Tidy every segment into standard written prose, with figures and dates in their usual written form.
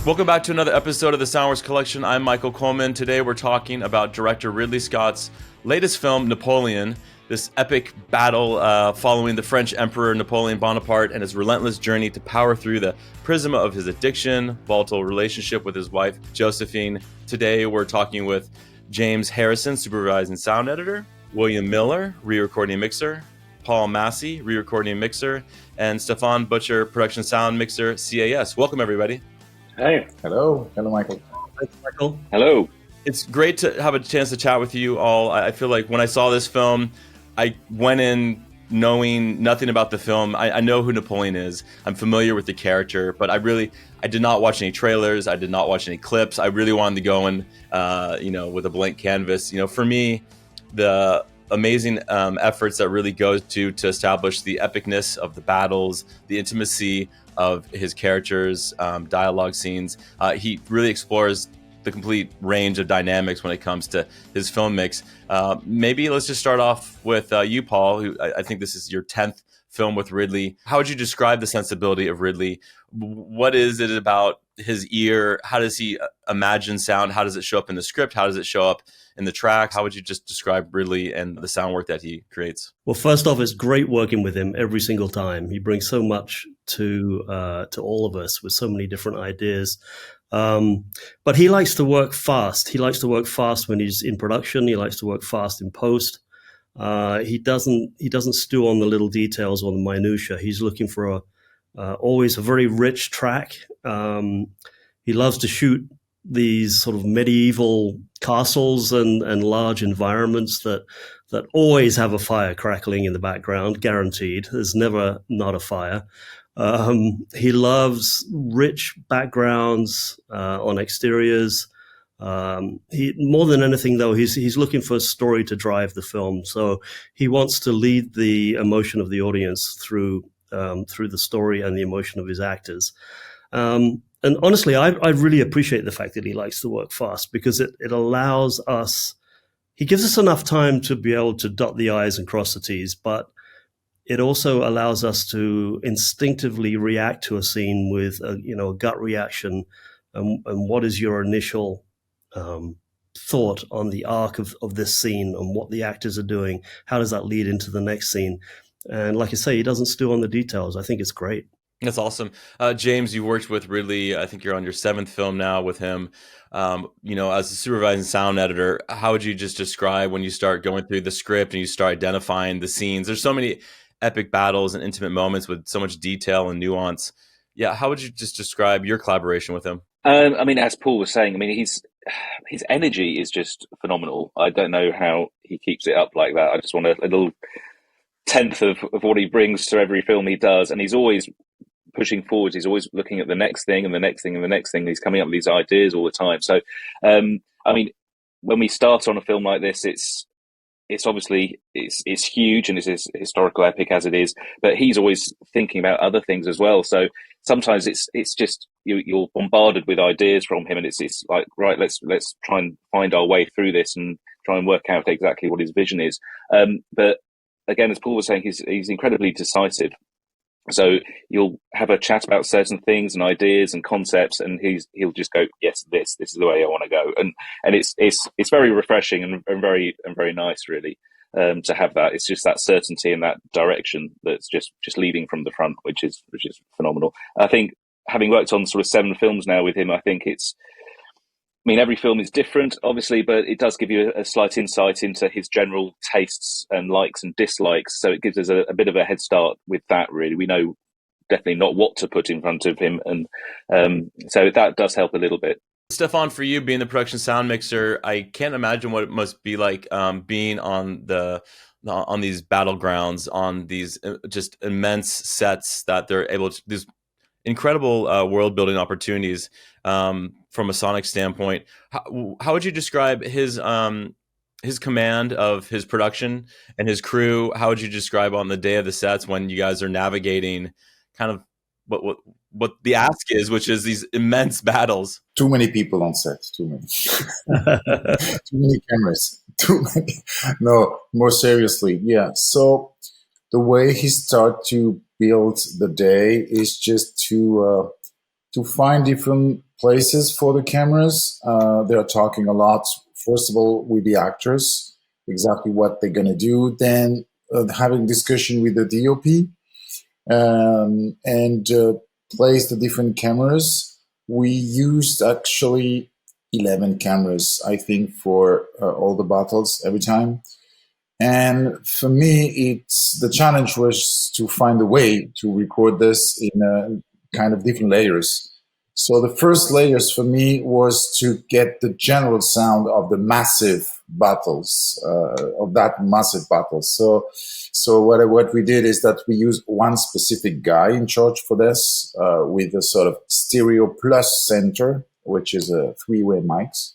Welcome back to another episode of the SoundWorks Collection. I'm Michael Coleman. Today we're talking about director Ridley Scott's latest film, Napoleon, this epic battle following the French Emperor Napoleon Bonaparte and his relentless journey to power through the prism of his addiction, volatile relationship with his wife, Josephine. Today we're talking with James Harrison, supervising sound editor, William Miller, re-recording mixer, Paul Massey, re-recording mixer, and Stéphane Bucher, production sound mixer, CAS. Welcome, everybody. Hey. Hello. Hello, Michael. Thanks, Michael. Hello. It's great to have a chance to chat with you all. I feel like when I saw this film, I went in knowing nothing about the film. I know who Napoleon is. I'm familiar with the character, but I did not watch any trailers. I did not watch any clips. I really wanted to go in, with a blank canvas. For me, the amazing efforts that really goes to establish the epicness of the battles, the intimacy of his characters, dialogue scenes. He really explores the complete range of dynamics when it comes to his film mix. Maybe let's just start off with you, Paul, who I think this is your 10th film with Ridley. How would you describe the sensibility of Ridley? What is it about his ear? How does he imagine sound? How does it show up in the script? How does it show up in the tracks? How would you just describe Ridley and the sound work that he creates? Well, first off, it's great working with him every single time. He brings so much to all of us with so many different ideas. But he likes to work fast. He likes to work fast when he's in production. He likes to work fast in post. He doesn't stew on the little details or the minutia. He's looking for always a very rich track. He loves to shoot these sort of medieval castles and large environments that always have a fire crackling in the background, guaranteed. There's never not a fire. He loves rich backgrounds on exteriors. More than anything, though, he's looking for a story to drive the film. So he wants to lead the emotion of the audience through the story and the emotion of his actors. And honestly, I really appreciate the fact that he likes to work fast, because it allows us, he gives us enough time to be able to dot the I's and cross the T's, but it also allows us to instinctively react to a scene with a gut reaction. And what is your initial thought on the arc of this scene and what the actors are doing? How does that lead into the next scene? And like I say, he doesn't stew on the details. I think it's great. That's awesome. James, you worked with Ridley. I think you're on your 7th film now with him. As a supervising sound editor, how would you just describe when you start going through the script and you start identifying the scenes? There's so many epic battles and intimate moments with so much detail and nuance. Yeah, how would you just describe your collaboration with him? As Paul was saying, his energy is just phenomenal. I don't know how he keeps it up like that. I just want a little tenth of what he brings to every film he does, and he's always pushing forward. He's always looking at the next thing and the next thing and the next thing. He's coming up with these ideas all the time. So, when we start on a film like this, it's obviously it's huge and it's historical epic as it is, but he's always thinking about other things as well. So sometimes it's just you're bombarded with ideas from him, and it's like, right, let's try and find our way through this and try and work out exactly what his vision is. But again, as Paul was saying, he's incredibly decisive. So you'll have a chat about certain things and ideas and concepts, and he'll just go, yes, this is the way I want to go, and it's very refreshing and very nice, really, to have that. It's just that certainty and that direction that's just leading from the front, which is phenomenal. I think, having worked on sort of 7 films now with him, I think every film is different, obviously, but it does give you a slight insight into his general tastes and likes and dislikes. So it gives us a bit of a head start with that, really. We know definitely not what to put in front of him. And so that does help a little bit. Stéphane, for you being the production sound mixer, I can't imagine what it must be like being on these battlegrounds, on these just immense sets that they're able to, these incredible world building opportunities from a sonic standpoint. How would you describe his command of his production and his crew? How would you describe on the day of the sets when you guys are navigating kind of what the ask is, which is these immense battles? Too many people on set. Too many. Too many cameras. Too many. No, more seriously, yeah. So the way he starts to build the day is just to find different places for the cameras. They are talking a lot, first of all, with the actors, exactly what they're going to do. Then having discussion with the DOP and place the different cameras. We used actually 11 cameras, I think, for all the battles every time. And for me, the challenge was to find a way to record this in kind of different layers. So the first layers for me was to get the general sound of the massive battles, of that massive battle. So what we did is that we used one specific guy in charge for this, with a sort of stereo plus center, which is a three-way mics.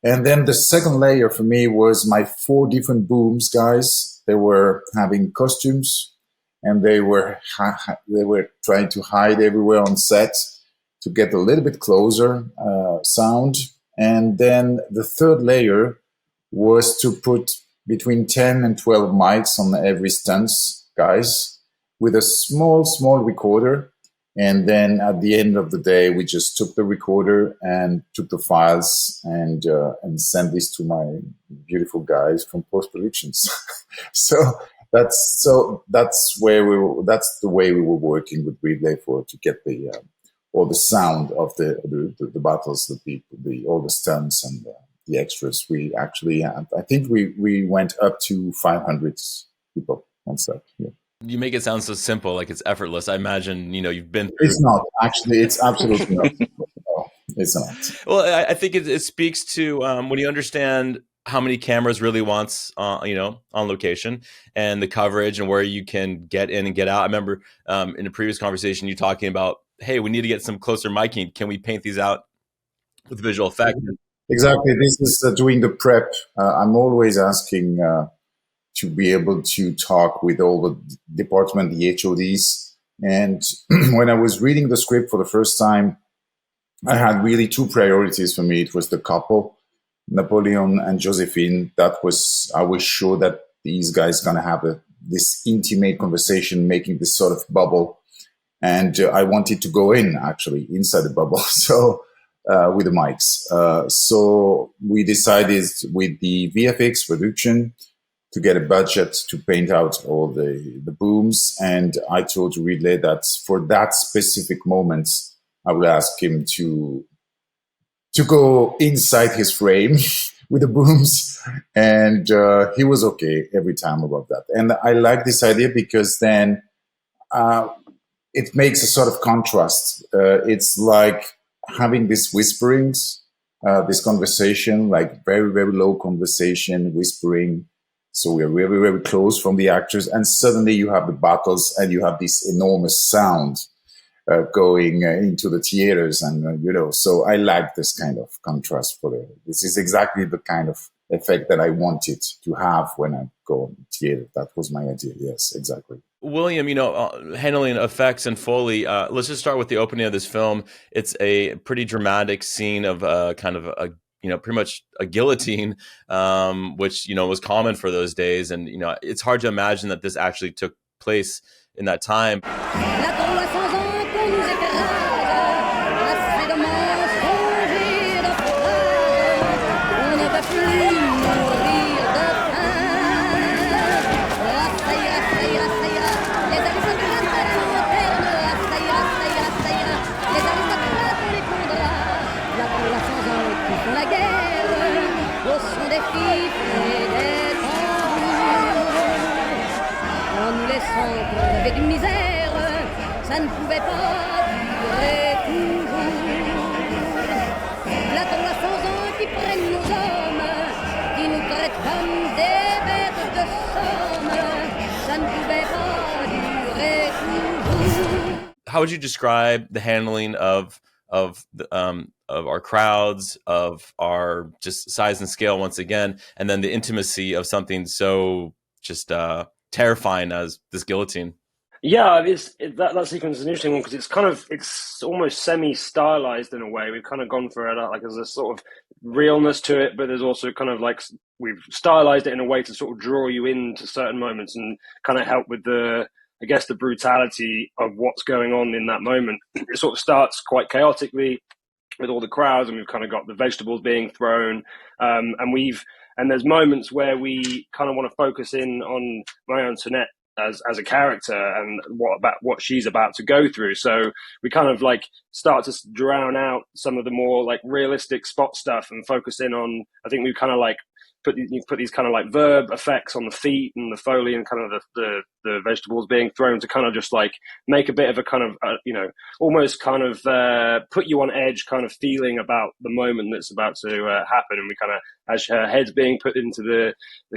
And then the second layer for me was my 4 different booms guys. They were having costumes, and they were trying to hide everywhere on set to get a little bit closer sound. And then the third layer was to put between 10 and 12 mics on every stunts guys with a small recorder. And then at the end of the day, we just took the recorder and took the files and sent this to my beautiful guys from post productions. so that's the way we were working with Ridley to get the all the sound of the battles, all the stunts and the extras. We actually had, I think we went up to 500 people on set. Yeah. You make it sound so simple, like it's effortless. I imagine, you've been through. It's not. Actually, it's absolutely not. No, it's not. Well, I think it speaks to when you understand how many cameras really wants, on location, and the coverage and where you can get in and get out. I remember in a previous conversation, you talking about, hey, we need to get some closer miking. Can we paint these out with visual effect? Exactly. This is doing the prep. I'm always asking to be able to talk with all the department, the HODs. And when I was reading the script for the first time, I had really 2 priorities for me. It was the couple, Napoleon and Josephine. I was sure that these guys going to have this intimate conversation, making this sort of bubble. And I wanted to go actually inside the bubble. So with the mics. So we decided with the VFX production to get a budget to paint out all the booms. And I told Ridley that for that specific moment, I would ask him to go inside his frame with the booms. And he was okay every time about that. And I like this idea because then it makes a sort of contrast. It's like having these whisperings, this conversation, like very, very low conversation, whispering. So we are very, very close from the actors, and suddenly you have the battles, and you have this enormous sound going into the theaters, and So I like this kind of contrast this is exactly the kind of effect that I wanted to have when I go on theater. That was my idea. Yes, exactly. William, handling effects and Foley, let's just start with the opening of this film. It's a pretty dramatic scene of kind of a pretty much a guillotine, which, was common for those days. And, it's hard to imagine that this actually took place in that time. How would you describe the handling of our crowds, of our just size and scale once again, and then the intimacy of something so just terrifying as this guillotine? Yeah, that sequence is an interesting one because it's almost semi-stylized in a way. We've kind of gone for it like there's a sort of realness to it, but there's also kind of like we've stylized it in a way to sort of draw you into certain moments and kind of help with the brutality of what's going on in that moment. It sort of starts quite chaotically with all the crowds, and we've kind of got the vegetables being thrown, and there's moments where we kind of want to focus in on Marie Antoinette as a character and what she's about to go through. So we kind of like start to drown out some of the more like realistic spot stuff and focus in on, I think we kind of like put these kind of like verb effects on the feet and the Foley and kind of the vegetables being thrown to kind of just like make a bit of a kind of almost kind of put you on edge kind of feeling about the moment that's about to happen. And we kind of, as her head's being put into the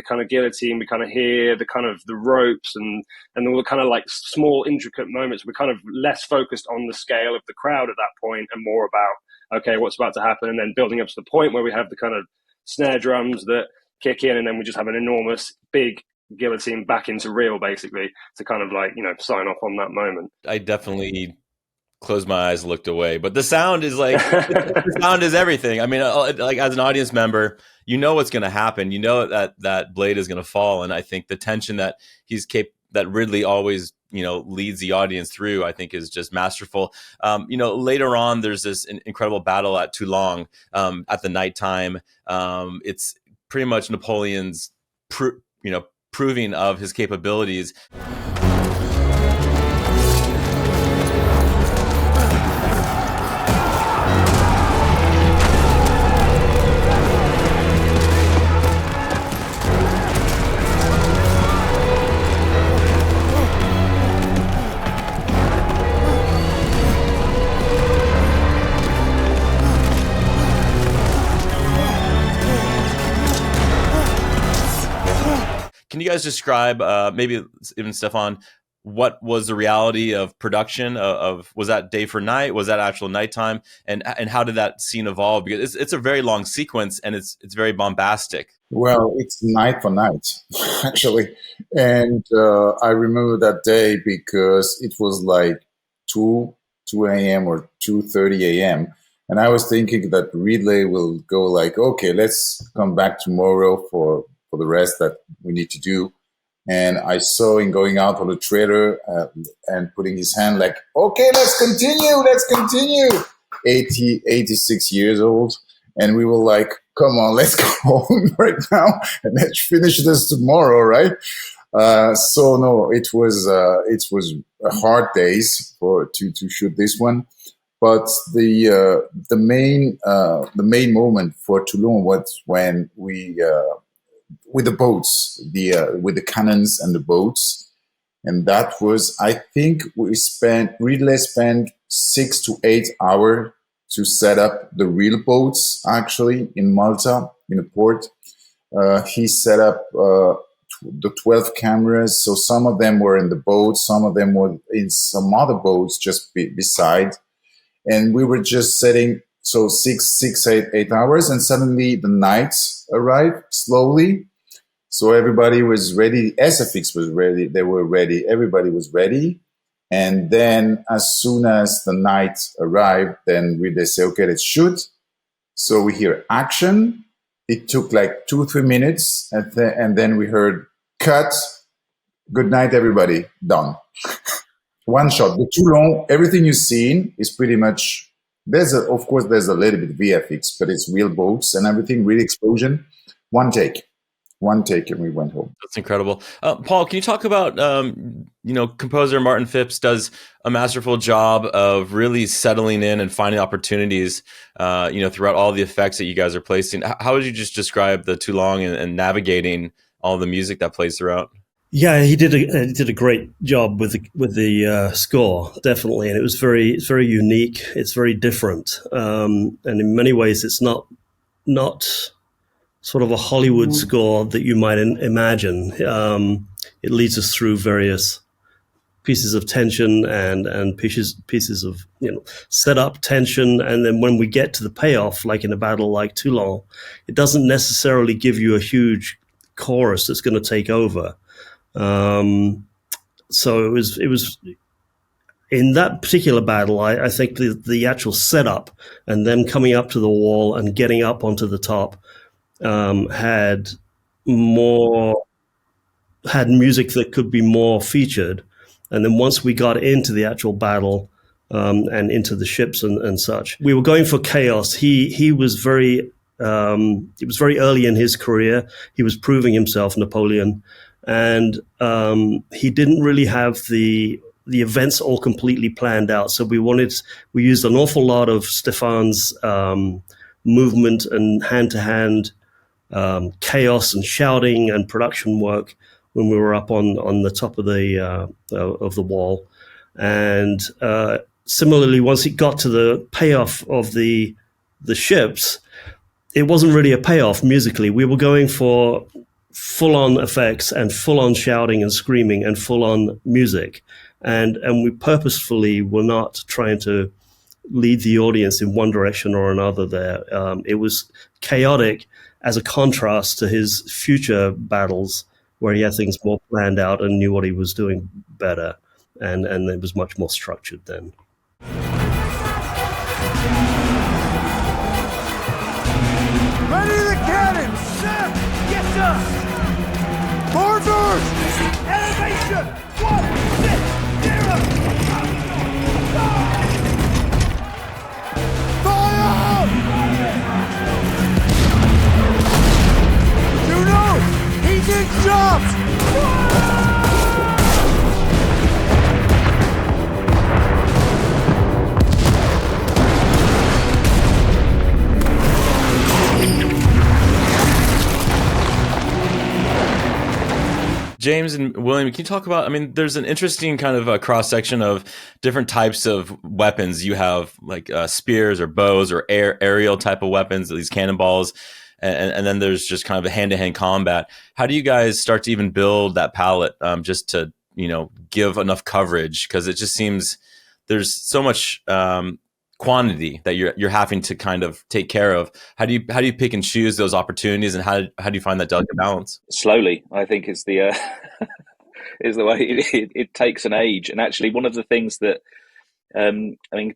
kind of guillotine, we kind of hear the kind of the ropes and all the kind of like small intricate moments. We're kind of less focused on the scale of the crowd at that point and more about, okay, what's about to happen, and then building up to the point where we have the kind of snare drums that kick in, and then we just have an enormous big guillotine back into reel, basically, to kind of like, sign off on that moment. I definitely closed my eyes, looked away, but the sound is like, the sound is everything. I mean, like as an audience member, you know what's going to happen. You know that blade is going to fall, and I think the tension that that Ridley always leads the audience through, I think is just masterful. Later on, there's this incredible battle at Toulon at the nighttime. It's pretty much Napoleon's proving of his capabilities. Can you guys describe, maybe even Stéphane, what was the reality of production of was that day for night? Was that actual nighttime? And how did that scene evolve? Because it's a very long sequence and it's very bombastic. Well, it's night for night, actually. And I remember that day because it was like 2 a.m. or 2:30 a.m. And I was thinking that Ridley will go like, okay, let's come back tomorrow for the rest that we need to do. And I saw him going out on the trailer and putting his hand like, okay, let's continue. 86 years old. And we were like, come on, let's go home right now and let's finish this tomorrow, right? So no, it was hard days to shoot this one. But the main moment for Toulon was when we with the boats, with the cannons and the boats, and that was, I think, Ridley spent 6 to 8 hours to set up the real boats actually in Malta in the port. He set up the 12 cameras, so some of them were in the boat, some of them were in some other boats just beside, and we were just setting. So 8 hours, and suddenly the night arrived slowly. So everybody was ready. SFX was ready. They were ready. Everybody was ready. And then as soon as the night arrived, then they say, okay, let's shoot. So we hear action. It took like 2-3 minutes. And then we heard cut. Good night, everybody. Done. One shot. The Toulon, everything you've seen is pretty much, of course, there's a little bit VFX, but it's real boats and everything, real explosion. One take, and we went home. That's incredible. Paul, can you talk about, composer Martin Phipps does a masterful job of really settling in and finding opportunities, throughout all the effects that you guys are placing. How would you just describe the Toulon and navigating all the music that plays throughout? Yeah, he did a great job with the score, definitely, and it's very unique. It's very different, and in many ways, it's not sort of a Hollywood score that you might imagine. It leads us through various pieces of tension and pieces of set up tension, and then when we get to the payoff, like in a battle like Toulon, it doesn't necessarily give you a huge chorus that's going to take over. So it was in that particular battle, I think the actual setup and them coming up to the wall and getting up onto the top had music that could be more featured. And then once we got into the actual battle, and into the ships and such. We were going for chaos. He was very it was very early in his career. He was proving himself, Napoleon, and he didn't really have the events all completely planned out. So we used an awful lot of Stéphane's movement and hand-to-hand chaos and shouting and production work when we were up on the top of the wall. And similarly, once it got to the payoff of the ships, it wasn't really a payoff musically. We were going for full-on effects and full-on shouting and screaming and full-on music. And we purposefully were not trying to lead the audience in one direction or another there. It was chaotic as a contrast to his future battles, where he had things more planned out and knew what he was doing better, and it was much more structured then. Ready the cannon! Sir! Yes, sir! Orders! Elevation! 1, 6, 0! Fire! You know, he did jobs! James and William, can you talk about, I mean, there's an interesting kind of a cross-section of different types of weapons. You have like spears or bows or aerial type of weapons, these cannonballs, and then there's just kind of a hand-to-hand combat. How do you guys start to even build that palette just to, give enough coverage? Because it just seems there's so much quantity that you're having to kind of take care of. How do you pick and choose those opportunities, and how do you find that delicate balance? Slowly, I think, is the is the way it takes an age. And actually, one of the things that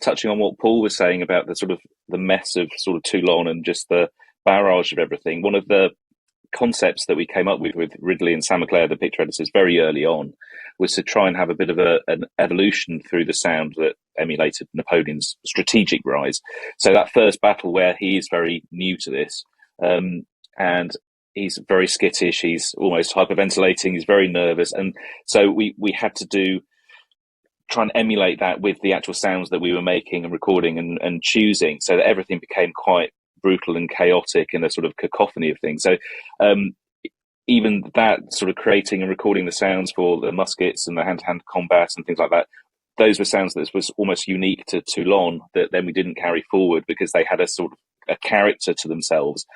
touching on what Paul was saying about the sort of the mess of sort of Toulon and just the barrage of everything, one of the concepts that we came up with Ridley and Sam McClare, the picture editors, very early on, was to try and have a bit of an evolution through the sound that emulated Napoleon's strategic rise. So that first battle where he is very new to this, and he's very skittish, he's almost hyperventilating, he's very nervous. And so we had to try and emulate that with the actual sounds that we were making and recording and choosing, so that everything became quite brutal and chaotic in a sort of cacophony of things. So even that sort of creating and recording the sounds for the muskets and the hand-to-hand combat and things like that, those were sounds that was almost unique to Toulon that then we didn't carry forward because they had a sort of a character to themselves,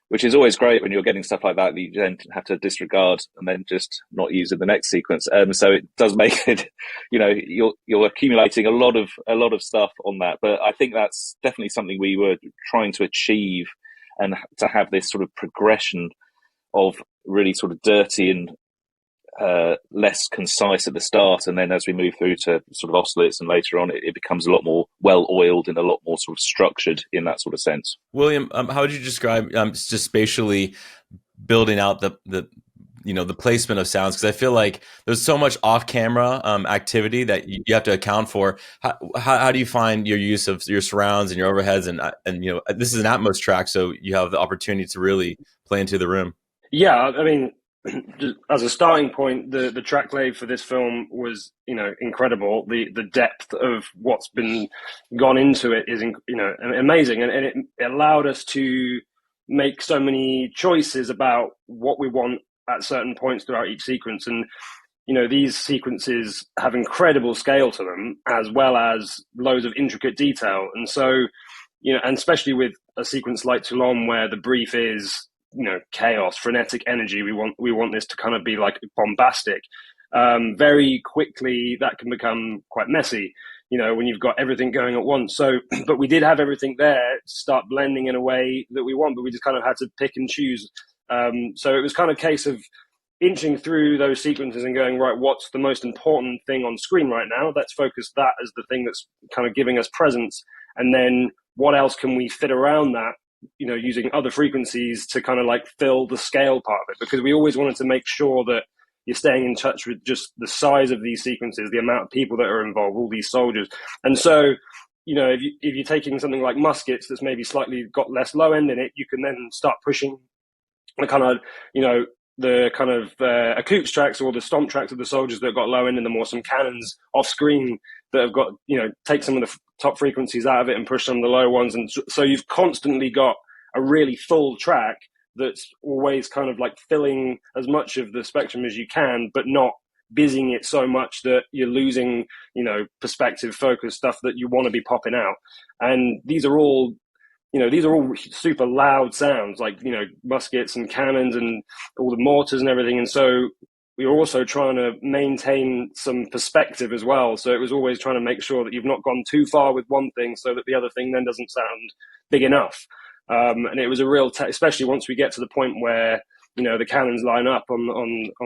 which is always great when you're getting stuff like that you then have to disregard and then just not use in the next sequence. So it does make it, you're accumulating a lot of stuff on that. But I think that's definitely something we were trying to achieve, and to have this sort of progression of really sort of dirty and less concise at the start, and then as we move through to sort of Austerlitz and later on, it becomes a lot more well-oiled and a lot more sort of structured in that sort of sense. William, how would you describe just spatially building out the placement of sounds? Because I feel like there's so much off-camera activity that you have to account for. How do you find your use of your surrounds and your overheads, and this is an Atmos track, so you have the opportunity to really play into the room. Yeah, I mean, just as a starting point, the track lay for this film was, incredible. The depth of what's been gone into it is, amazing. And it allowed us to make so many choices about what we want at certain points throughout each sequence. And, these sequences have incredible scale to them, as well as loads of intricate detail. And so, and especially with a sequence like Toulon, where the brief is, chaos, frenetic energy. We want this to kind of be like bombastic. Very quickly, that can become quite messy, when you've got everything going at once. So, but we did have everything there to start blending in a way that we want, but we just kind of had to pick and choose. So it was kind of a case of inching through those sequences and going, right, what's the most important thing on screen right now? Let's focus that as the thing that's kind of giving us presence. And then what else can we fit around that? Using other frequencies to kind of like fill the scale part of it, because we always wanted to make sure that you're staying in touch with just the size of these sequences, the amount of people that are involved, all these soldiers. And so, you know, if you're taking something like muskets that's maybe slightly got less low end in it, you can then start pushing the kind of, you know, the kind of acoustics tracks or the stomp tracks of the soldiers that have got low end, and the more some cannons off screen that have got, you know, take some of the top frequencies out of it and push some of the low ones. And so you've constantly got a really full track that's always kind of like filling as much of the spectrum as you can, but not busying it so much that you're losing, you know, perspective, focus, stuff that you want to be popping out. And these are all, you know, these are all super loud sounds, like, you know, muskets and cannons and all the mortars and everything. And so we were also trying to maintain some perspective as well. So it was always trying to make sure that you've not gone too far with one thing so that the other thing then doesn't sound big enough. And it was a real, especially once we get to the point where, you know, the cannons line up on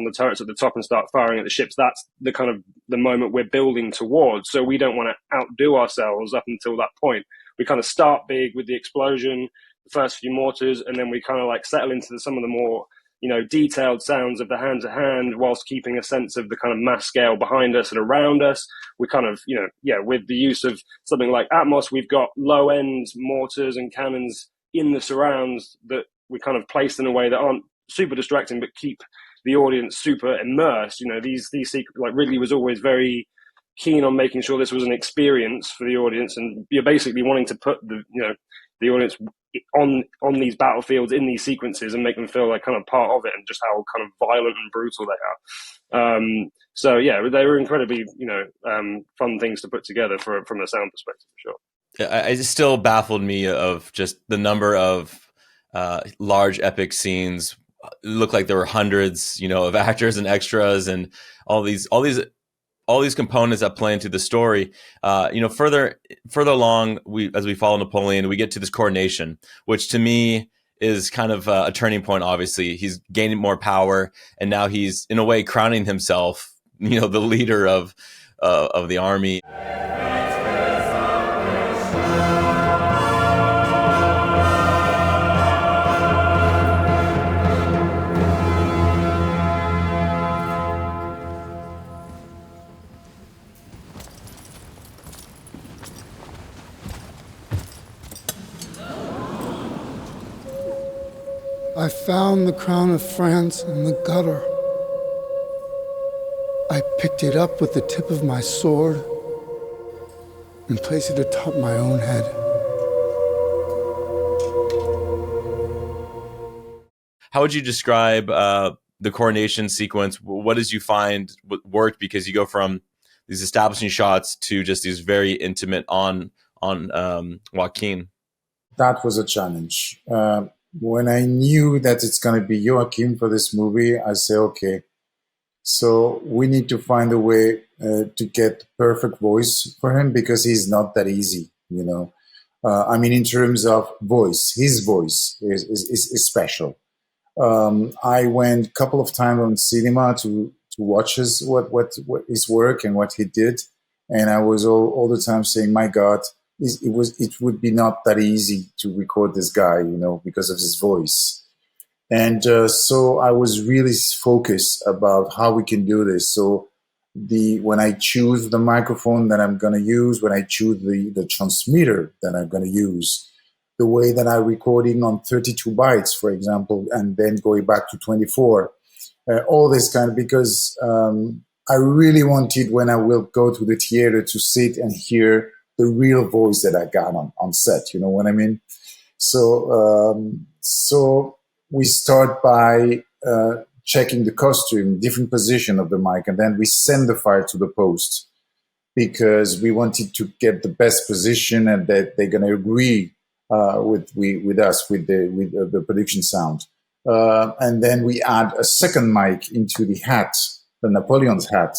the turrets at the top and start firing at the ships. That's the kind of the moment we're building towards. So we don't want to outdo ourselves up until that point. We kind of start big with the explosion, the first few mortars, and then we kind of like settle into some of the more, you know, detailed sounds of the hand to hand, whilst keeping a sense of the kind of mass scale behind us and around us. We kind of, you know, yeah, with the use of something like Atmos, we've got low end mortars and cannons in the surrounds that we kind of placed in a way that aren't super distracting, but keep the audience super immersed. You know, these like Ridley was always very keen on making sure this was an experience for the audience, and you're basically wanting to put the, you know, the audience on these battlefields in these sequences and make them feel like kind of part of it, and just how kind of violent and brutal they are. So yeah, they were incredibly, you know, fun things to put together from a sound perspective, for sure. It still baffled me of just the number of large epic scenes. It looked like there were hundreds, you know, of actors and extras and all these components that play into the story. You know, further along, as we follow Napoleon, we get to this coronation, which to me is kind of a turning point. Obviously, he's gaining more power, and now he's in a way crowning himself, you know, the leader of the army. I found the crown of France in the gutter. I picked it up with the tip of my sword and placed it atop my own head. How would you describe the coronation sequence? What did you find worked? Because you go from these establishing shots to just these very intimate on Joaquin. That was a challenge. When I knew that it's going to be Joaquin for this movie, I say, okay, so we need to find a way to get perfect voice for him, because he's not that easy, you know. I mean, in terms of voice, his voice is special. I went a couple of times on cinema to watch his work and what he did, and I was all the time saying, my God, it would be not that easy to record this guy, you know, because of his voice. And so I was really focused about how we can do this. So when I choose the microphone that I'm going to use, when I choose the transmitter that I'm going to use, the way that I'm recording on 32 bytes, for example, and then going back to 24, all this kind of, because I really wanted, when I will go to the theater, to sit and hear the real voice that I got on set, you know what I mean? So we start by checking the costume, different position of the mic, and then we send the file to the post, because we wanted to get the best position and that they're going to agree with us, with the production sound. And then we add a second mic into the hat, the Napoleon's hat.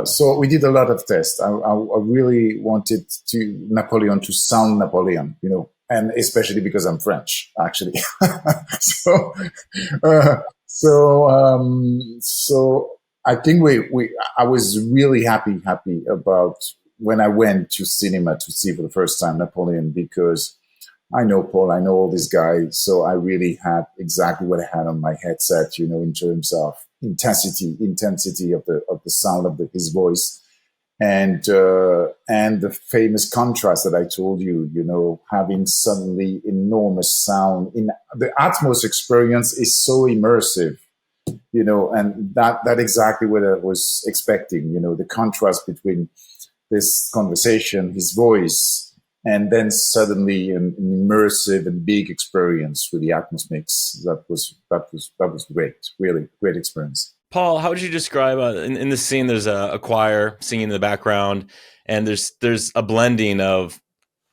So we did a lot of tests. I really wanted Napoleon to sound Napoleon, you know, and especially because I'm French, actually. So I think I was really happy about when I went to cinema to see for the first time Napoleon, because I know Paul, I know all these guys, so I really had exactly what I had on my headset, you know, in terms of intensity of the sound of his voice. And the famous contrast that I told you, having suddenly enormous sound in the Atmos experience is so immersive, and that exactly what I was expecting, the contrast between this conversation, his voice, and then suddenly an immersive and big experience with the Atmos mix. That was great, really great experience. Paul, how would you describe in the scene? There's a choir singing in the background, and there's a blending of,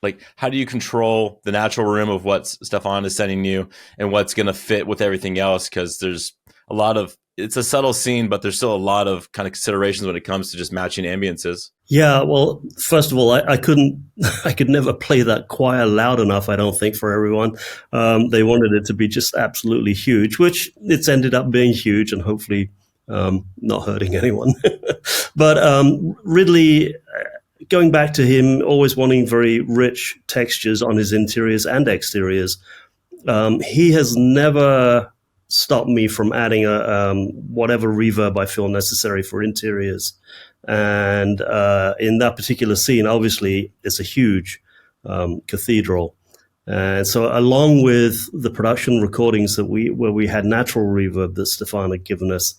like, how do you control the natural rhythm of what Stéphane is sending you and what's going to fit with everything else? Because there's a lot of, it's a subtle scene, but there's still a lot of kind of considerations when it comes to just matching ambiances. Yeah, well, first of all, I could never play that choir loud enough, I don't think, for everyone. They wanted it to be just absolutely huge, which it's ended up being huge and hopefully not hurting anyone. But Ridley, going back to him always wanting very rich textures on his interiors and exteriors, he has never stopped me from adding whatever reverb I feel necessary for interiors. And in that particular scene, obviously, it's a huge cathedral. And so along with the production recordings where we had natural reverb that Stéphane had given us,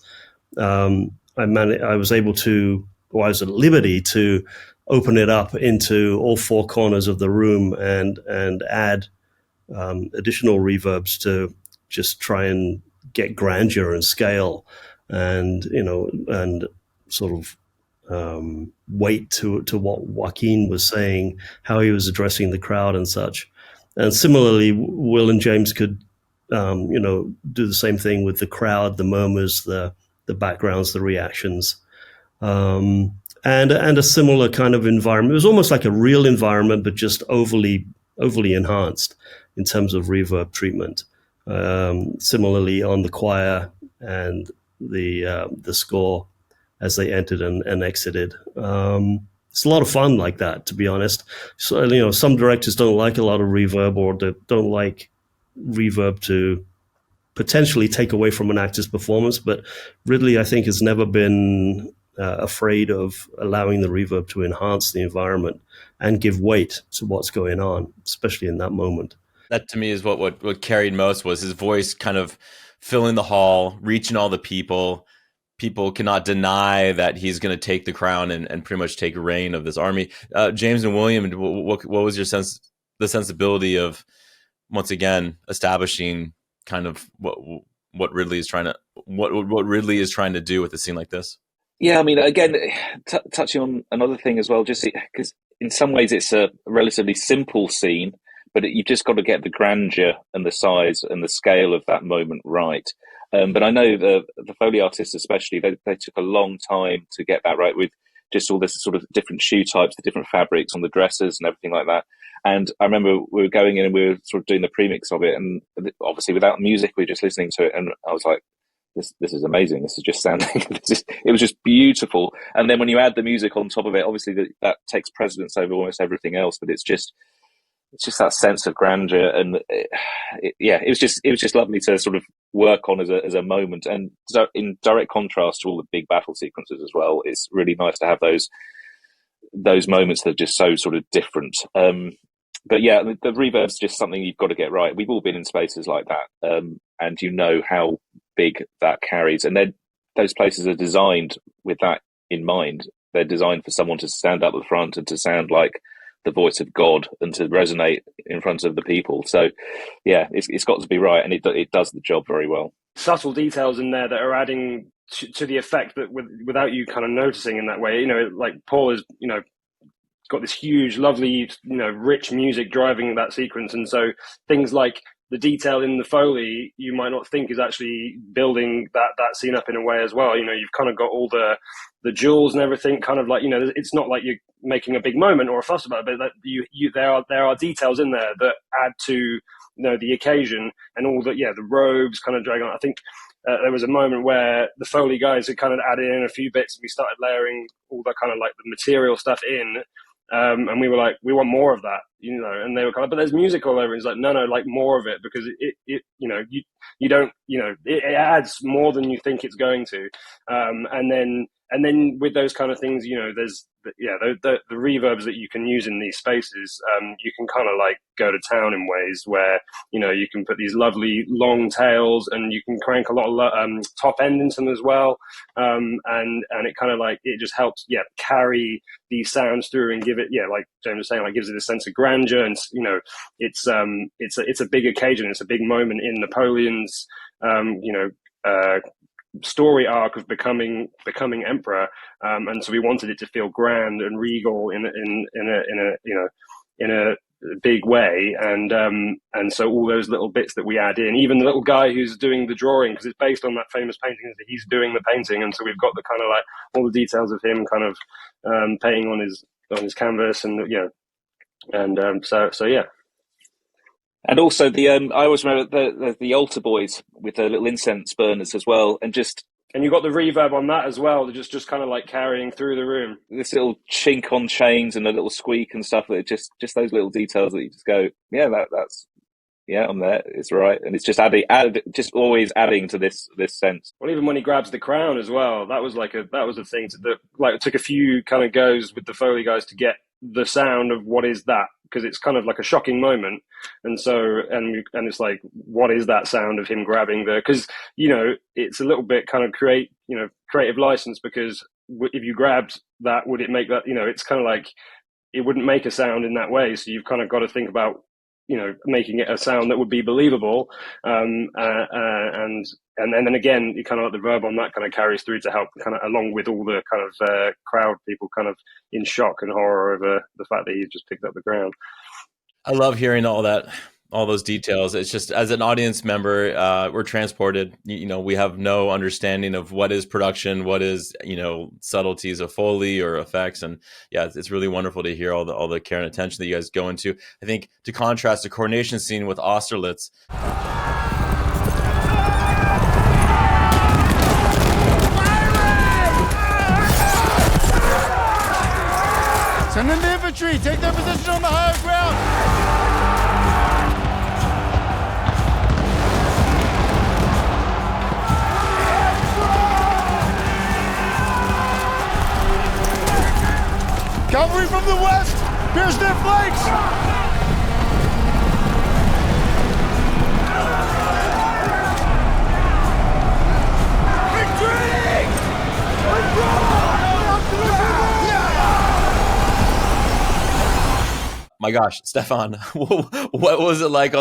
I was able to, or I was at liberty to open it up into all four corners of the room and add additional reverbs to just try and get grandeur and scale and, and sort of weight to what Joaquin was saying, how he was addressing the crowd and such. And similarly, Will and James could, do the same thing with the crowd, the murmurs, the backgrounds, the reactions, and a similar kind of environment. It was almost like a real environment, but just overly enhanced in terms of reverb treatment. Similarly on the choir and the score as they entered and exited. It's a lot of fun like that, to be honest. So, some directors don't like a lot of reverb, or they don't like reverb to potentially take away from an actor's performance. But Ridley, I think, has never been afraid of allowing the reverb to enhance the environment and give weight to what's going on, especially in that moment. That to me is what carried most, was his voice kind of filling the hall, reaching all the people. People cannot deny that he's going to take the crown and pretty much take reign of this army. James and William, what was your the sensibility of, once again, establishing kind of what Ridley is trying to do with a scene like this? Yeah, I mean, again, touching on another thing as well, just because in some ways it's a relatively simple scene, but you've just got to get the grandeur and the size and the scale of that moment right. But I know the Foley artists especially, they took a long time to get that right, with just all this sort of different shoe types, the different fabrics on the dresses and everything like that. And I remember we were going in and we were sort of doing the premix of it, and obviously without music, we were just listening to it, and I was like, this is amazing. This is just sounding, it was just beautiful. And then when you add the music on top of it, obviously that takes precedence over almost everything else, but it's just that sense of grandeur, and it was just lovely to sort of work on as a moment, and in direct contrast to all the big battle sequences as well. It's really nice to have those moments that are just so sort of different. But yeah, the reverb's just something you've got to get right. We've all been in spaces like that, and you know how big that carries. And then those places are designed with that in mind. They're designed for someone to stand up at the front and to sound like the voice of God and to resonate in front of the people. So yeah, it's got to be right, and it does the job very well. Subtle details in there that are adding to the effect, that without you kind of noticing in that way. Like Paul is, got this huge, lovely, rich music driving that sequence, and so things like the detail in the Foley you might not think is actually building that scene up in a way as well. You've kind of got all the jewels and everything, kind of like, it's not like you're making a big moment or a fuss about it, but that there are details in there that add to the occasion, and all the robes kind of drag on. I think there was a moment where the Foley guys had kind of added in a few bits, and we started layering all that kind of like the material stuff in. And we were like, we want more of that, and they were kind of, but there's music all over. It's like, no, like more of it, because it you don't, it adds more than you think it's going to. And then with those kind of things, there's the reverbs that you can use in these spaces. You can kind of like go to town in ways where, you can put these lovely long tails, and you can crank a lot of top end into them as well. And it kind of like, it just helps, carry these sounds through and give it, like James was saying, like gives it a sense of grandeur. And, it's a big occasion. It's a big moment in Napoleon's, story arc of becoming emperor, and so we wanted it to feel grand and regal in a big way, and so all those little bits that we add in, even the little guy who's doing the drawing, because it's based on that famous painting, that he's doing the painting, and so we've got the kind of like all the details of him kind of painting on his canvas, and so yeah. And also I always remember the altar boys with the little incense burners as well, and you got the reverb on that as well, just kind of like carrying through the room. This little chink on chains and a little squeak and stuff. That just those little details that you just go, that's I'm there. It's right, and it's just just always adding to this sense. Well, even when he grabs the crown as well, that was a thing it took a few kind of goes with the Foley guys to get the sound of what is that, because it's kind of like a shocking moment, and so and it's like, what is that sound of him grabbing because it's a little bit kind of creative license, because if you grabbed that, would it make that, it's kind of like it wouldn't make a sound in that way, so you've kind of got to think about making it a sound that would be believable, and then again, you kind of like the verb on that kind of carries through to help, kind of along with all the kind of crowd people kind of in shock and horror over the fact that he's just picked up the ground. I love hearing all those details. It's just, as an audience member, we're transported. We have no understanding of what is production, what is subtleties of Foley or effects, and it's really wonderful to hear all the care and attention that you guys go into. I think, to contrast the coronation scene with Austerlitz. Send in the infantry! Take their position on the higher ground! Cavalry from the west! Pierce their flanks! Retreat! My gosh, Stéphane, what was it like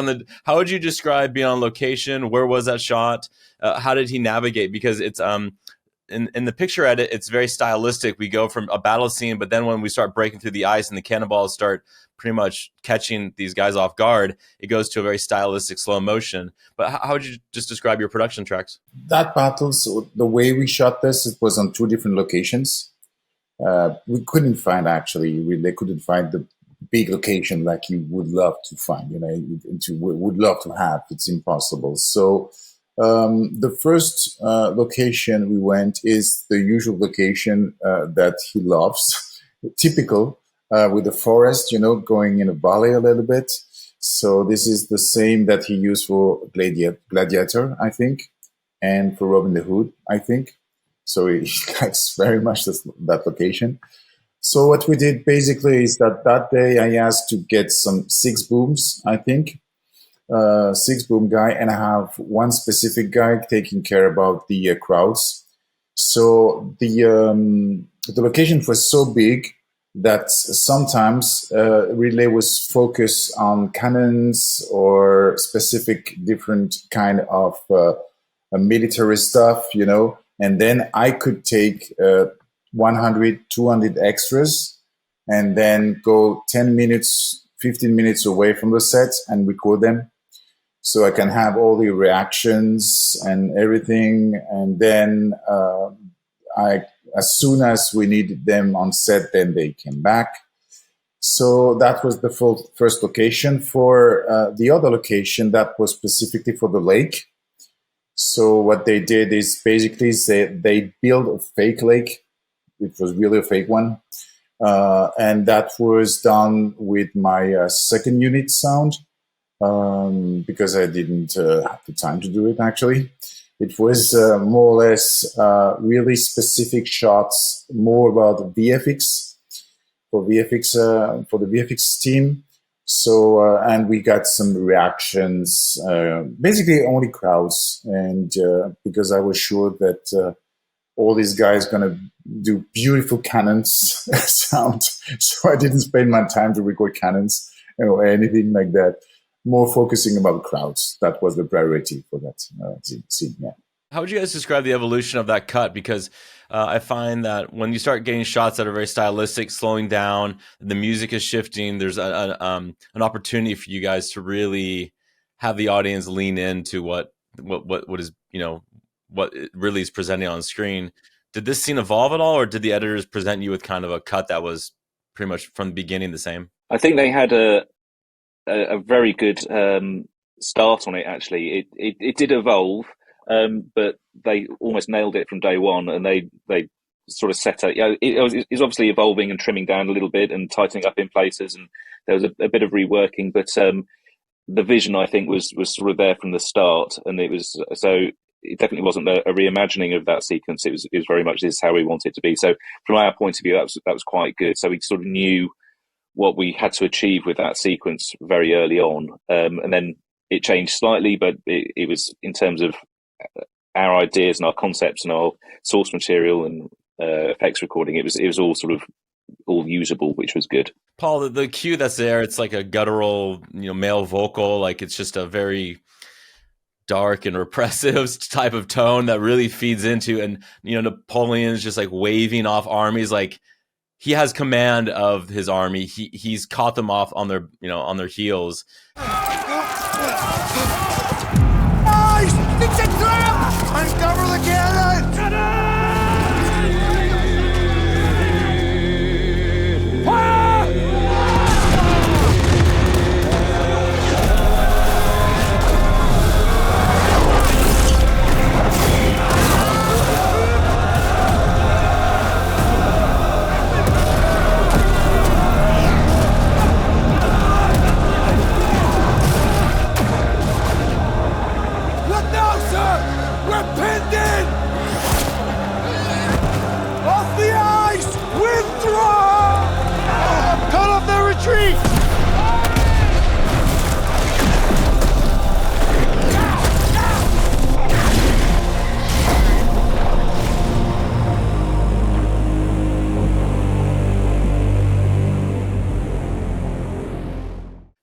how would you describe being on location? Where was that shot? How did he navigate? Because it's, in the picture edit, it's very stylistic. We go from a battle scene, but then when we start breaking through the ice and the cannonballs start pretty much catching these guys off guard, it goes to a very stylistic slow motion. But how would you just describe your production tracks? That battle, so the way we shot this, it was on 2 different locations. We couldn't find, they couldn't find the big location like you would love to find, would love to have. It's impossible. So the first location we went is the usual location that he loves, typical, with the forest, going in a valley a little bit. So this is the same that he used for Gladiator, I think, and for Robin Hood, I think. So he likes very much that location. So what we did basically is that day I asked to get some 6 booms, I think. 6 boom guy, and I have one specific guy taking care about the crowds. So the location was so big that sometimes relay was focused on cannons or specific different kind of military stuff, and then I could take 100, 200 extras and then go 10 minutes, 15 minutes away from the set and record them. So I can have all the reactions and everything. And then as soon as we needed them on set, then they came back. So that was the first location. For the other location, that was specifically for the lake. So what they did is basically they built a fake lake. It was really a fake one. And that was done with my second unit sound, because I didn't have the time to do it, actually. It was more or less really specific shots, more about VFX, for the VFX team. So, and we got some reactions, basically only crowds. And because I was sure that all these guys going to do beautiful cannons sound. So I didn't spend my time to record cannons or anything like that. More focusing about crowds. That was the priority for that scene. Yeah. How would you guys describe the evolution of that cut? Because I find that when you start getting shots that are very stylistic, slowing down, the music is shifting. There's an opportunity for you guys to really have the audience lean into what is, what it really is presenting on screen. Did this scene evolve at all, or did the editors present you with kind of a cut that was pretty much from the beginning the same? I think they had a very good start on it. Actually, it did evolve, but they almost nailed it from day one, and they sort of set out. It was obviously evolving and trimming down a little bit and tightening up in places, and there was a bit of reworking, but the vision, I think, was sort of there from the start, and it was so. It definitely wasn't a reimagining of that sequence. It was very much this is how we want it to be. So from our point of view, that was quite good. So we sort of knew what we had to achieve with that sequence very early on, and then it changed slightly, but it was in terms of our ideas and our concepts and our source material and effects recording. It was all sort of all usable, which was good. Paul, the cue that's there, it's like a guttural, male vocal, like it's just a very dark and repressive type of tone that really feeds into, and Napoleon's just like waving off armies, like he has command of his army. He's caught them off on their heels. Nice! It's a trap! Uncover the cannon! Ta-da!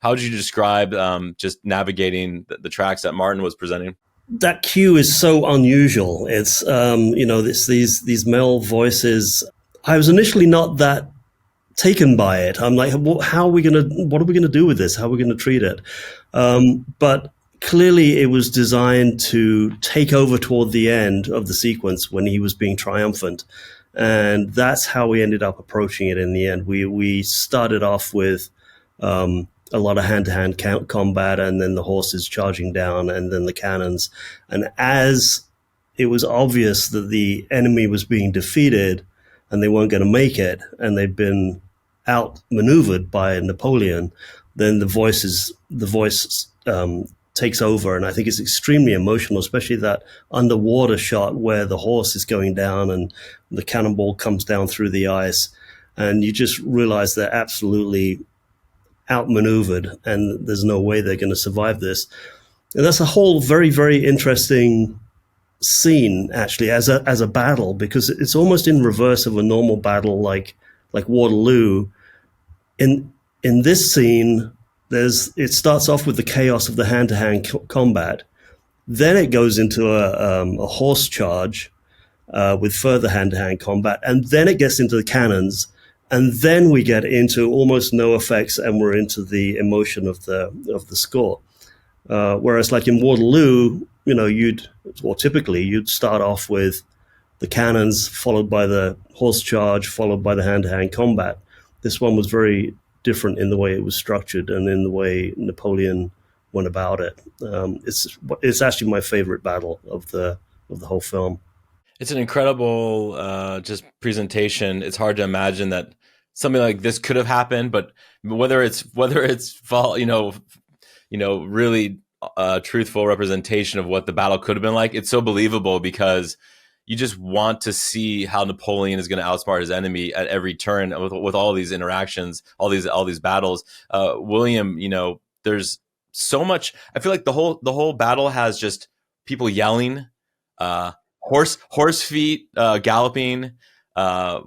How would you describe just navigating the tracks that Martin was presenting? That cue is so unusual. It's it's these male voices. I was initially not that taken by it. I'm like, what are we gonna do with this? How are we gonna treat it? But clearly, it was designed to take over toward the end of the sequence when he was being triumphant, and that's how we ended up approaching it in the end. We started off with a lot of hand-to-hand combat, and then the horses charging down, and then the cannons. And as it was obvious that the enemy was being defeated and they weren't going to make it, and they'd been outmaneuvered by Napoleon, then the voice takes over. And I think it's extremely emotional, especially that underwater shot where the horse is going down and the cannonball comes down through the ice. And you just realize they're absolutely outmaneuvered, and there's no way they're going to survive this. And that's a whole very, very interesting scene, actually, as a battle, because it's almost in reverse of a normal battle like Waterloo. In this scene, it starts off with the chaos of the hand-to-hand combat. Then it goes into a horse charge with further hand-to-hand combat, and then it gets into the cannons. And then we get into almost no effects, and we're into the emotion of the score. Whereas, like in Waterloo, typically you'd start off with the cannons, followed by the horse charge, followed by the hand-to-hand combat. This one was very different in the way it was structured and in the way Napoleon went about it. It's actually my favorite battle of the whole film. It's an incredible just presentation. It's hard to imagine that something like this could have happened, but whether it's really truthful representation of what the battle could have been like, it's so believable because you just want to see how Napoleon is going to outsmart his enemy at every turn with all these interactions, all these battles. William, there's so much. I feel like the whole battle has just people yelling, horse feet galloping,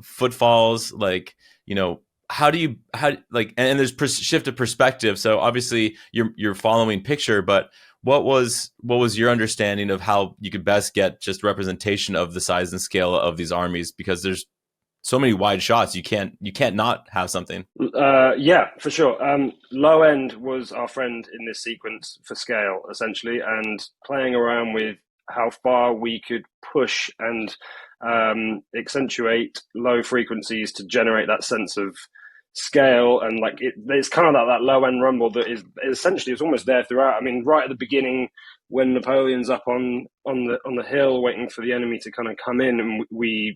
footfalls. Like, and there's shift of perspective. So obviously you're following picture, but what was your understanding of how you could best get just representation of the size and scale of these armies? Because there's so many wide shots, you can't not have something. Yeah, for sure. Low end was our friend in this sequence for scale, essentially, and playing around with how far we could push and accentuate low frequencies to generate that sense of scale. And like it's kind of that low end rumble that is essentially, it's almost there throughout. I mean, right at the beginning when Napoleon's up on the hill waiting for the enemy to kind of come in, and the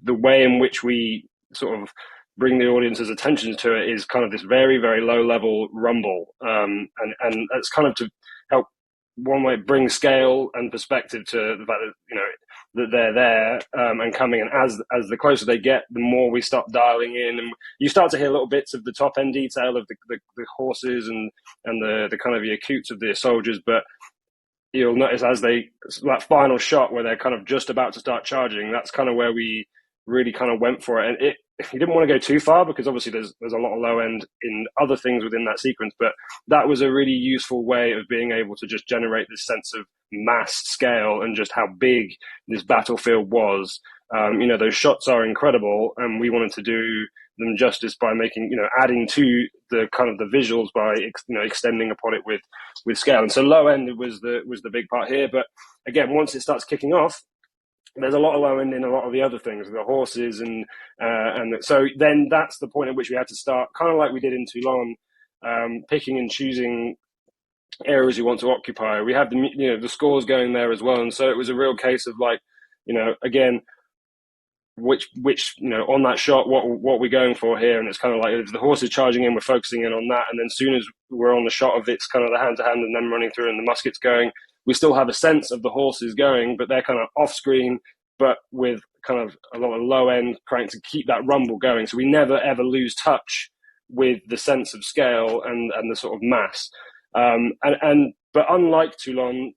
way in which we sort of bring the audience's attention to it is kind of this very, very low level rumble, and it's kind of to help one way bring scale and perspective to the fact that that they're there and coming. And as the closer they get, the more we start dialing in, and you start to hear little bits of the top end detail of the horses and the kind of the acutes of the soldiers. But you'll notice as that final shot where they're kind of just about to start charging, that's kind of where we really kind of went for it. And you didn't want to go too far because obviously there's a lot of low end in other things within that sequence, but that was a really useful way of being able to just generate this sense of mass scale and just how big this battlefield was. Those shots are incredible, and we wanted to do them justice by making, adding to the kind of the visuals by, extending upon it with scale. And so low end was the big part here. But again, once it starts kicking off, there's a lot of low end in a lot of the other things, the horses, and so then that's the point at which we had to start, kind of like we did in Toulon, picking and choosing areas you want to occupy. We had the scores going there as well, and so it was a real case of like, again, which on that shot, what we're going for here. And it's kind of like if the horse is charging in, we're focusing in on that, and then as soon as we're on the shot of it's kind of the hand to hand and them running through and the muskets going, we still have a sense of the horses going, but they're kind of off screen, but with kind of a lot of low end crank to keep that rumble going. So we never ever lose touch with the sense of scale and the sort of mass. But unlike Toulon,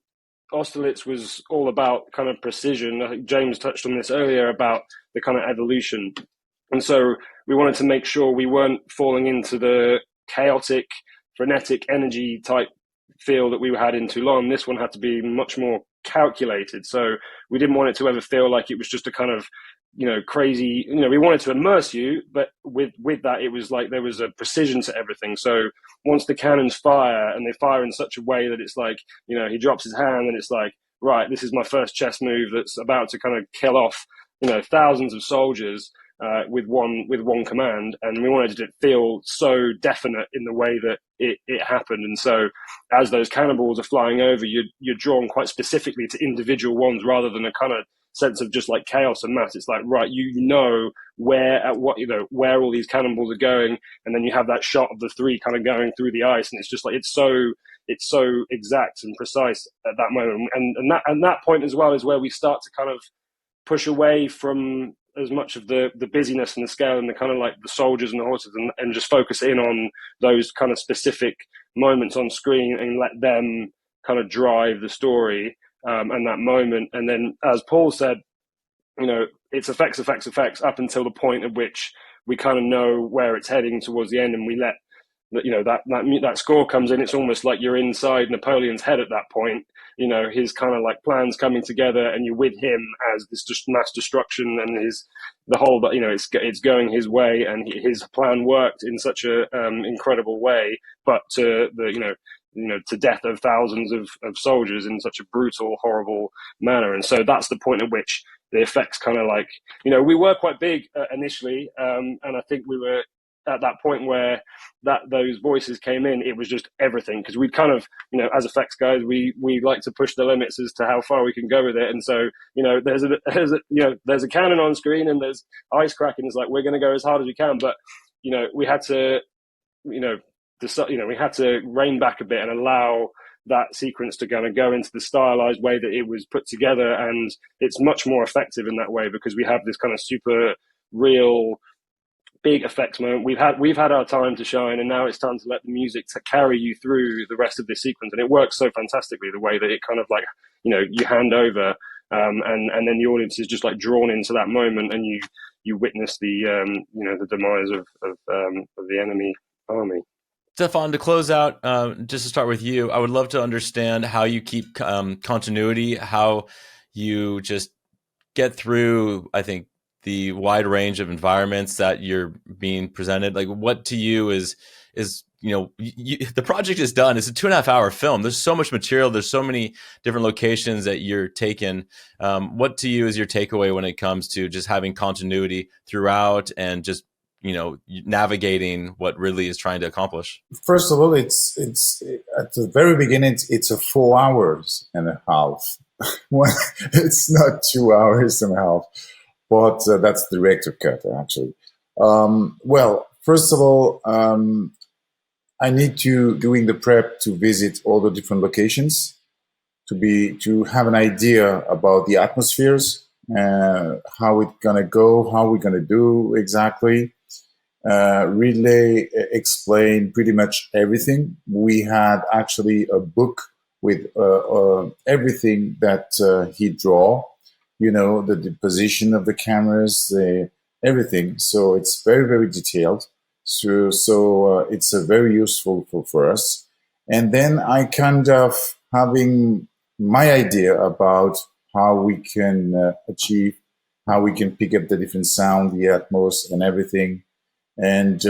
Austerlitz was all about kind of precision. I think James touched on this earlier about the kind of evolution. And so we wanted to make sure we weren't falling into the chaotic, frenetic energy type feel that we had in Toulon. This one had to be much more calculated. So we didn't want it to ever feel like it was just a kind of, crazy, we wanted to immerse you, but with that, it was like there was a precision to everything. So once the cannons fire, and they fire in such a way that it's like, he drops his hand and it's like, right, this is my first chess move that's about to kind of kill off, thousands of soldiers with one command. And we wanted it to feel so definite in the way that it happened. And so as those cannonballs are flying over, you're drawn quite specifically to individual ones rather than a kind of sense of just like chaos and mass. It's like, right, where all these cannonballs are going, and then you have that shot of the three kind of going through the ice, and it's just like it's so exact and precise at that moment. And that point as well is where we start to kind of push away from as much of the busyness and the scale and the kind of like the soldiers and the horses, and just focus in on those kind of specific moments on screen and let them kind of drive the story. And that moment. And then, as Paul said, it's effects up until the point at which we kind of know where it's heading towards the end, and we let that score comes in. It's almost like you're inside Napoleon's head at that point. His kind of like plans coming together, and you're with him as this just mass destruction and it's going his way, and his plan worked in such a incredible way, but to to death of thousands of soldiers in such a brutal, horrible manner. And so that's the point at which the effects kind of like, we were quite big initially. And I think we were at that point where those voices came in, it was just everything, because we'd kind of, as effects guys, we like to push the limits as to how far we can go with it. And so, there's a cannon on screen and there's ice cracking. It's like, we're going to go as hard as we can, but we had to we had to rein back a bit and allow that sequence to kind of go into the stylized way that it was put together, and it's much more effective in that way because we have this kind of super real big effects moment. We've had our time to shine, and now it's time to let the music to carry you through the rest of this sequence. And it works so fantastically, the way that it kind of like, you hand over, and then the audience is just like drawn into that moment, and you witness the the demise of the enemy army. Stéphane, to close out, just to start with you, I would love to understand how you keep continuity, how you just get through, I think, the wide range of environments that you're being presented. Like, what to you is the project is done. It's a 2.5 hour film. There's so much material. There's so many different locations that you're taking. What to you is your takeaway when it comes to just having continuity throughout and just navigating what Ridley is trying to accomplish? First of all, it's at the very beginning, it's a 4 hours and a half. It's not 2 hours and a half, but that's the director cut, actually. Well, first of all, I need to doing the prep to visit all the different locations to have an idea about the atmospheres, how it's gonna go, how we're gonna do exactly. Ridley explained pretty much everything. We had actually a book with everything that he draw, the position of the cameras, everything. So it's very, very detailed. So it's very useful for us. And then I kind of having my idea about how we can achieve, how we can pick up the different sound, the atmos and everything. And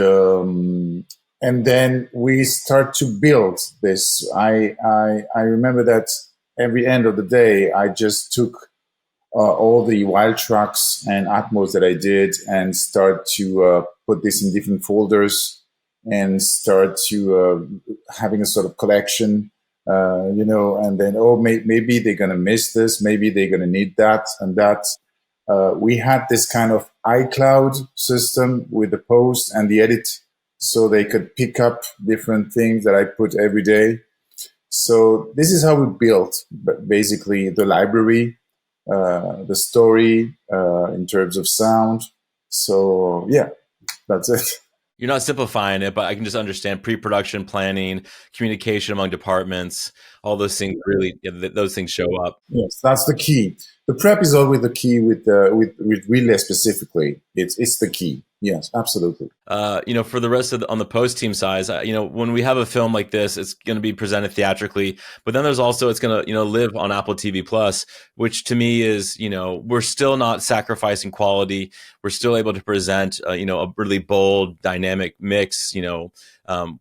then we start to build this. I remember that every end of the day, I just took all the wild tracks and atmos that I did and start to put this in different folders and start to having a sort of collection, and then, maybe they're going to miss this. Maybe they're going to need that and that. We had this kind of iCloud system with the post and the edit, so they could pick up different things that I put every day. So this is how we built basically the library, the story in terms of sound. So yeah, that's it. You're not simplifying it, but I can just understand pre-production planning, communication among departments, all those things really, those things show up. Yes, that's the key. The prep is always the key with Relay specifically. It's the key. Yes, absolutely. For the rest of on the post team size, when we have a film like this, it's going to be presented theatrically, but then there's also, it's going to, live on Apple TV Plus, which to me is, we're still not sacrificing quality. We're still able to present, a really bold, dynamic mix,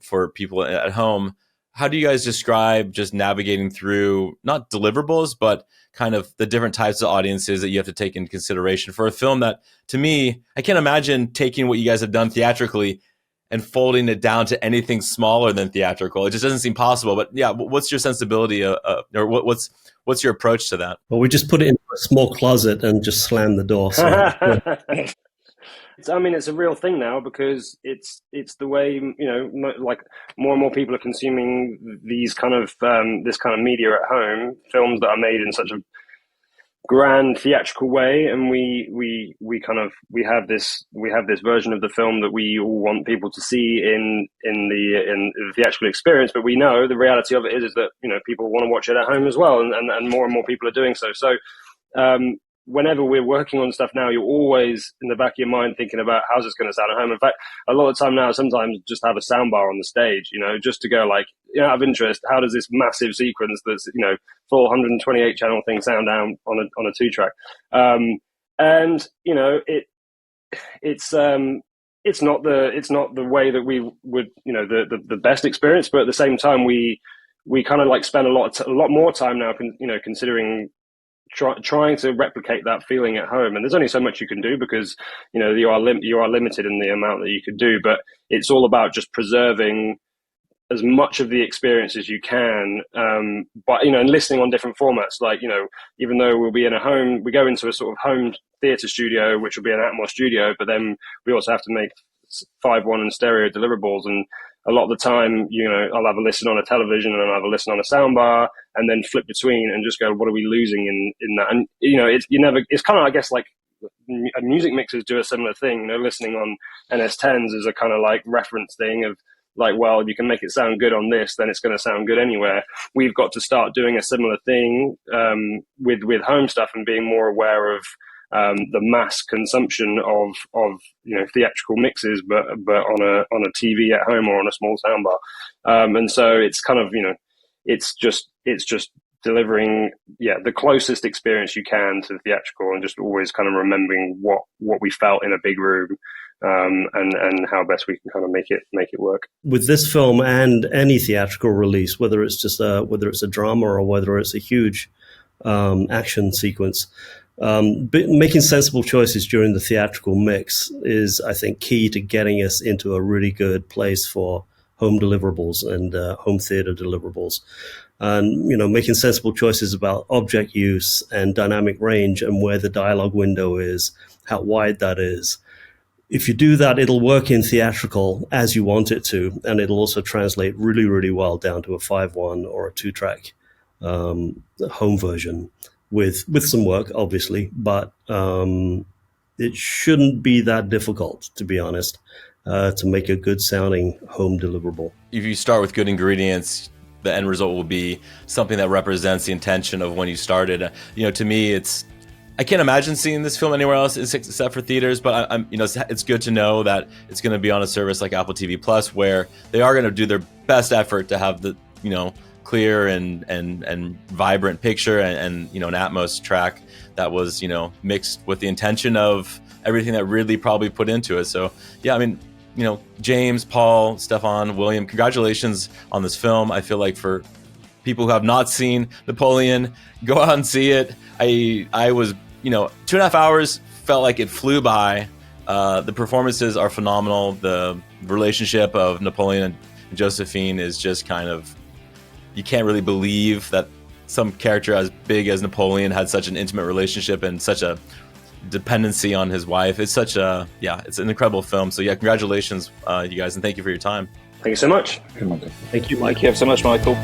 for people at home. How do you guys describe just navigating through not deliverables, but kind of the different types of audiences that you have to take into consideration for a film that, to me, I can't imagine taking what you guys have done theatrically and folding it down to anything smaller than theatrical. It just doesn't seem possible. But yeah, what's your sensibility, or what's your approach to that? Well, we just put it in a small closet and just slam the door. So, yeah. It's a real thing now because it's the way, like more and more people are consuming these kind of this kind of media at home, films that are made in such a grand theatrical way, and we have this version of the film that we all want people to see in the theatrical experience. But we know the reality of it is that people want to watch it at home as well, and more people are doing so. So whenever we're working on stuff now, you're always in the back of your mind thinking about how's this going to sound at home. In fact, a lot of time now, sometimes just have a soundbar on the stage, just to go like, out of interest, how does this massive sequence that's, full 128 channel thing sound down on a 2-track? It's not the way that we would, the best experience, but at the same time, we kind of like spend a lot more time now, considering trying to replicate that feeling at home. And there's only so much you can do because, you know, you are limited in the amount that you can do, but it's all about just preserving as much of the experience as you can, but, you know, and listening on different formats. Like, you know, even though we'll be in a home, we go into a sort of home theatre studio, which will be an Atmos studio, but then we also have to make 5.1 and stereo deliverables. And a lot of the time, you know, I'll have a listen on a television and I'll have a listen on a soundbar and then flip between and just go, what are we losing in that? And, you know, it's kind of, I guess, like music mixers do a similar thing. You know, listening on NS10s is a kind of like reference thing of, like, well, you can make it sound good on this, then it's going to sound good anywhere. We've got to start doing a similar thing with home stuff and being more aware of the mass consumption of you know, theatrical mixes, but on a TV at home or on a small soundbar. And so it's kind of, you know, it's just delivering the closest experience you can to the theatrical, and just always kind of remembering what we felt in a big room. And how best we can kind of make it work. With this film and any theatrical release, whether it's just whether it's a drama or whether it's a huge action sequence, making sensible choices during the theatrical mix is, I think, key to getting us into a really good place for home deliverables and home theater deliverables. And, you know, making sensible choices about object use and dynamic range and where the dialogue window is, how wide that is. If you do that, it'll work in theatrical as you want it to, and it'll also translate really, really well down to a 5.1 or a 2-track home version with some work, obviously, but it shouldn't be that difficult, to be honest, to make a good sounding home deliverable. If you start with good ingredients, the end result will be something that represents the intention of when you started. You know, to me, I can't imagine seeing this film anywhere else except for theaters, but I'm, you know, it's good to know that it's going to be on a service like Apple TV Plus, where they are going to do their best effort to have the, you know, clear and vibrant picture and you know, an Atmos track that was, you know, mixed with the intention of everything that Ridley probably put into it. So yeah, I mean, you know, James, Paul, Stéphane, William, congratulations on this film. I feel like for people who have not seen Napoleon, go out and see it. I was, you know, 2.5 hours felt like it flew by. The performances are phenomenal. The relationship of Napoleon and Josephine is just kind of, you can't really believe that some character as big as Napoleon had such an intimate relationship and such a dependency on his wife. It's such a, it's an incredible film. So yeah, congratulations, you guys, and thank you for your time. Thank you so much. Thank you, Mike. Thank you so much, Michael.